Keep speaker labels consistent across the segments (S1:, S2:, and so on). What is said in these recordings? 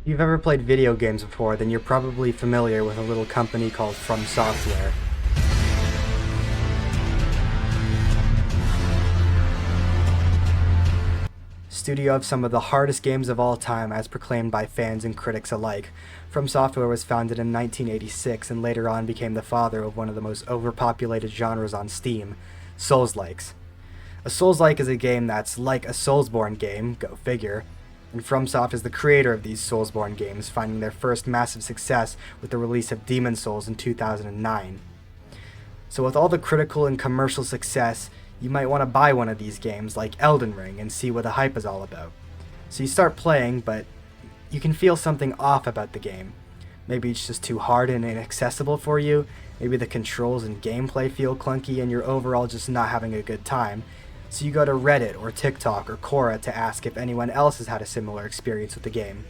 S1: If you've ever played video games before, then you're probably familiar with a little company called From Software. Studio of some of the hardest games of all time as proclaimed by fans and critics alike. From Software was founded in 1986 and later on became the father of one of the most overpopulated genres on Steam, Souls-likes. A Souls-like is a game that's like a Soulsborne game, go figure, and FromSoft is the creator of these Soulsborne games, finding their first massive success with the release of Demon Souls in 2009. So with all the critical and commercial success, you might want to buy one of these games like Elden Ring and see what the hype is all about. So you start playing, but you can feel something off about the game. Maybe it's just too hard and inaccessible for you, maybe the controls and gameplay feel clunky and you're overall just not having a good time. So you go to Reddit or TikTok or Quora to ask if anyone else has had a similar experience with the game.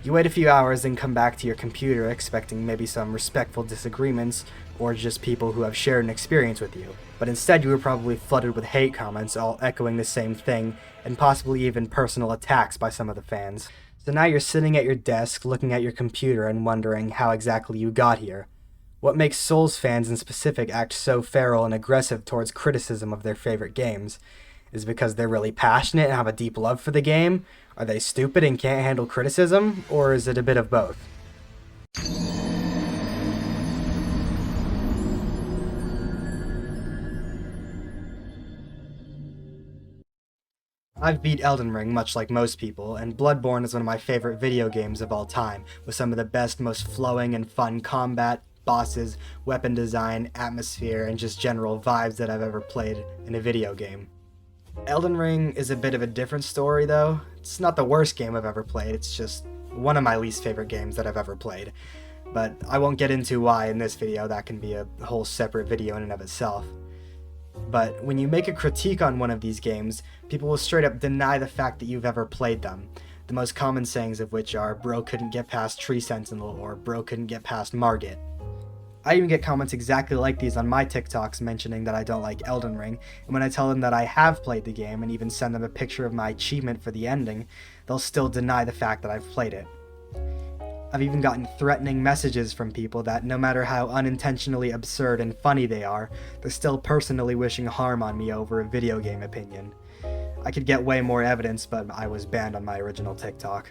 S1: You wait a few hours and come back to your computer expecting maybe some respectful disagreements or just people who have shared an experience with you. But instead you were probably flooded with hate comments all echoing the same thing and possibly even personal attacks by some of the fans. So now you're sitting at your desk looking at your computer and wondering how exactly you got here. What makes Souls fans in specific act so feral and aggressive towards criticism of their favorite games? Is it because they're really passionate and have a deep love for the game? Are they stupid and can't handle criticism? Or is it a bit of both? I've beat Elden Ring much like most people, and Bloodborne is one of my favorite video games of all time, with some of the best, most flowing and fun combat, bosses, weapon design, atmosphere, and just general vibes that I've ever played in a video game. Elden Ring is a bit of a different story though. It's not the worst game I've ever played, it's just one of my least favorite games that I've ever played. But I won't get into why in this video, that can be a whole separate video in and of itself. But when you make a critique on one of these games, people will straight up deny the fact that you've ever played them. The most common sayings of which are, bro couldn't get past Tree Sentinel, or bro couldn't get past Margit. I even get comments exactly like these on my TikToks mentioning that I don't like Elden Ring, and when I tell them that I have played the game and even send them a picture of my achievement for the ending, they'll still deny the fact that I've played it. I've even gotten threatening messages from people that no matter how unintentionally absurd and funny they are, they're still personally wishing harm on me over a video game opinion. I could get way more evidence, but I was banned on my original TikTok.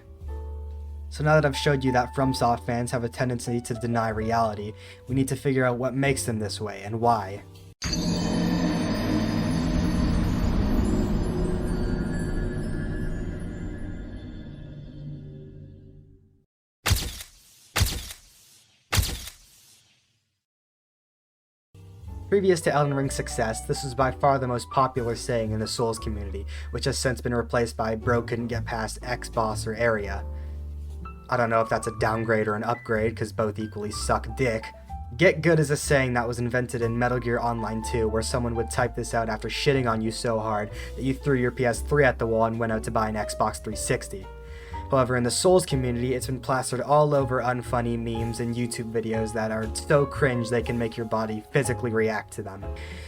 S1: So now that I've showed you that FromSoft fans have a tendency to deny reality, we need to figure out what makes them this way and why. Previous to Elden Ring's success, this was by far the most popular saying in the Souls community, which has since been replaced by bro couldn't get past X boss or area. I don't know if that's a downgrade or an upgrade, because both equally suck dick. Get good is a saying that was invented in Metal Gear Online 2, where someone would type this out after shitting on you so hard that you threw your PS3 at the wall and went out to buy an Xbox 360. However, in the Souls community, it's been plastered all over unfunny memes and YouTube videos that are so cringe they can make your body physically react to them.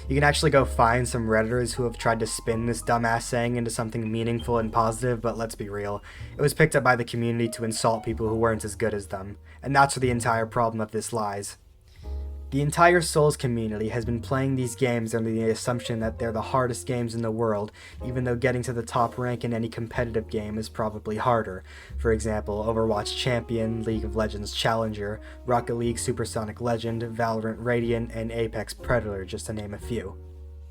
S1: You can actually go find some Redditors who have tried to spin this dumbass saying into something meaningful and positive, but let's be real, it was picked up by the community to insult people who weren't as good as them, and that's where the entire problem of this lies. The entire Souls community has been playing these games under the assumption that they're the hardest games in the world, even though getting to the top rank in any competitive game is probably harder. For example, Overwatch Champion, League of Legends Challenger, Rocket League Supersonic Legend, Valorant Radiant, and Apex Predator, just to name a few.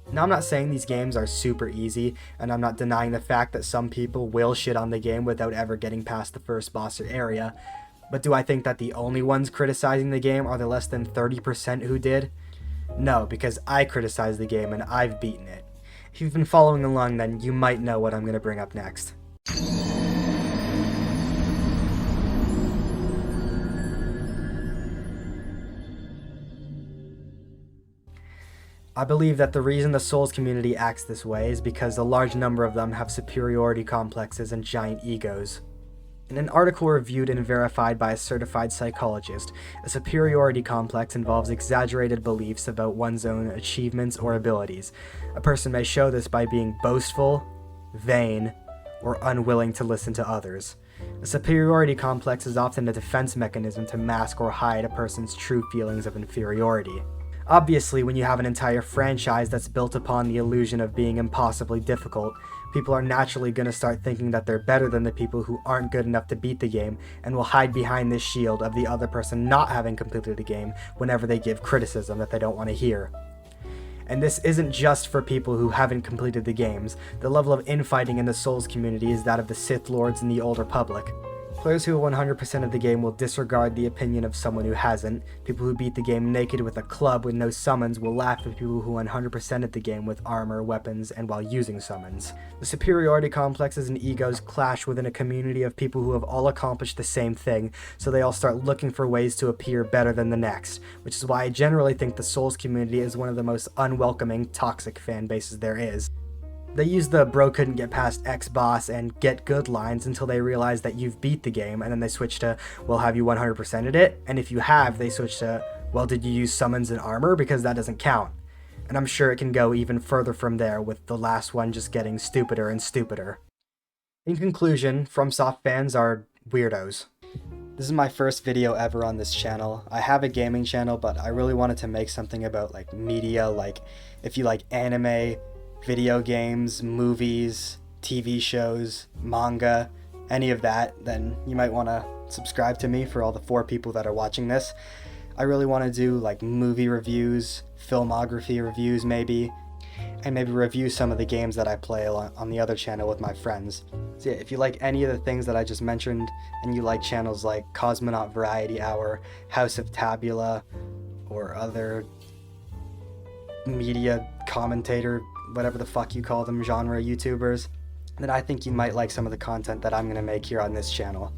S1: Now I'm not saying these games are super easy, and I'm not denying the fact that some people will shit on the game without ever getting past the first boss or area. But do I think that the only ones criticizing the game are the less than 30% who did? No, because I criticized the game and I've beaten it. If you've been following along, then you might know what I'm going to bring up next. I believe that the reason the Souls community acts this way is because a large number of them have superiority complexes and giant egos. In an article reviewed and verified by a certified psychologist, a superiority complex involves exaggerated beliefs about one's own achievements or abilities. A person may show this by being boastful, vain, or unwilling to listen to others. A superiority complex is often a defense mechanism to mask or hide a person's true feelings of inferiority. Obviously, when you have an entire franchise that's built upon the illusion of being impossibly difficult, people are naturally going to start thinking that they're better than the people who aren't good enough to beat the game and will hide behind this shield of the other person not having completed the game whenever they give criticism that they don't want to hear. And this isn't just for people who haven't completed the games. The level of infighting in the Souls community is that of the Sith Lords and the Old Republic. Players who 100% of the game will disregard the opinion of someone who hasn't. People who beat the game naked with a club with no summons will laugh at people who 100% of the game with armor, weapons, and while using summons. The superiority complexes and egos clash within a community of people who have all accomplished the same thing, so they all start looking for ways to appear better than the next, which is why I generally think the Souls community is one of the most unwelcoming, toxic fan bases there is. They use the bro couldn't get past X boss and get good lines until they realize that you've beat the game, and then they switch to, well, have you 100%ed it? And if you have, they switch to, well, did you use summons and armor? Because that doesn't count. And I'm sure it can go even further from there, with the last one just getting stupider and stupider. In conclusion, FromSoft fans are weirdos. This is my first video ever on this channel. I have a gaming channel, but I really wanted to make something about like media, like if you like anime, video games, movies, TV shows, manga, any of that, then you might want to subscribe to me for all the 4 people that are watching this. I really want to do like movie reviews, filmography reviews maybe, and maybe review some of the games that I play on the other channel with my friends. So yeah, if you like any of the things that I just mentioned, and you like channels like Cosmonaut Variety Hour, House of Tabula, or other media commentator, whatever the fuck you call them, genre YouTubers, then I think you might like some of the content that I'm going to make here on this channel.